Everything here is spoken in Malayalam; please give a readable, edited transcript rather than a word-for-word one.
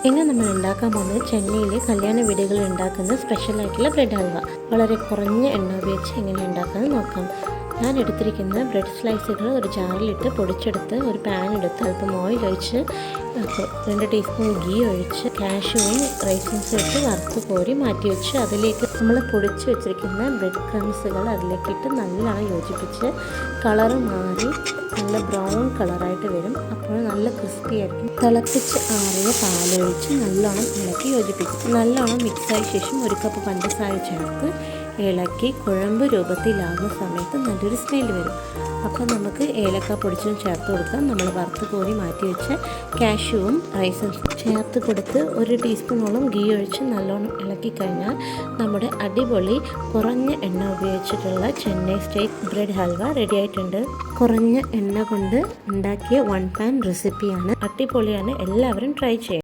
ഇന്ന് നമ്മൾ ഉണ്ടാക്കാൻ പോകുന്നത് ചെന്നൈയിലെ കല്യാണ വീടുകളിൽ ഉണ്ടാക്കുന്ന സ്പെഷ്യലായിട്ടുള്ള ബ്രെഡ് ഹൽവ. വളരെ കുറഞ്ഞ എണ്ണ ഉപയോഗിച്ച് എങ്ങനെ ഉണ്ടാക്കാമെന്ന് നോക്കാം. ഞാൻ എടുത്തിരിക്കുന്ന ബ്രെഡ് സ്ലൈസുകൾ ഒരു ജാറിലിട്ട് പൊടിച്ചെടുത്ത് ഒരു പാൻ എടുത്ത് അല്പം ഓയിൽ ഒഴിച്ച് 2 ടീസ്പൂൺ ഗീ ഒഴിച്ച് കാഷ്യൂവും റൈസിൻസും ഇട്ട് വറുത്ത് കോരി മാറ്റി വെച്ച് അതിലേക്ക് നമ്മൾ പൊടിച്ച് വെച്ചിരിക്കുന്ന ബ്രെഡ് ക്രംസുകൾ അതിലേക്കിട്ട് നല്ലോണം യോജിപ്പിച്ച് കളറ് മാറി നല്ല ബ്രൗൺ കളറായിട്ട് വരും. അപ്പോൾ നല്ല ക്രിസ്പി ആയിരിക്കും. തിളപ്പിച്ച് ആറിയ പാലൊഴിച്ച് നല്ലോണം ഇളക്കി യോജിപ്പിക്കും. നല്ലോണം മിക്സായ ശേഷം 1 കപ്പ് പഞ്ചസാര ചേർത്ത് ഇളക്കി കുഴമ്പ് രൂപത്തിലാകുന്ന സമയത്ത് നല്ലൊരു സ്മെല്ല് വരും. അപ്പോൾ നമുക്ക് ഏലക്ക പൊടിച്ചും ചേർത്ത് കൊടുക്കാം. നമ്മൾ വറുത്ത് കോരി മാറ്റി വെച്ച് കാഷ്യൂവും റൈസും ചേർത്ത് കൊടുത്ത് 1 ടീസ്പൂണോളം ഗീ ഒഴിച്ച് നല്ലോണം ഇളക്കി കഴിഞ്ഞാൽ നമ്മുടെ അടിപൊളി കുറഞ്ഞ എണ്ണ ഉപയോഗിച്ചിട്ടുള്ള Chennai style bread halwa ready ആയിട്ടുണ്ട്. കുറഞ്ഞ എണ്ണ കൊണ്ട് ഉണ്ടാക്കിയ 1 പാൻ റെസിപ്പിയാണ്. അടിപൊളിയാണ്, എല്ലാവരും ട്രൈ ചെയ്യും.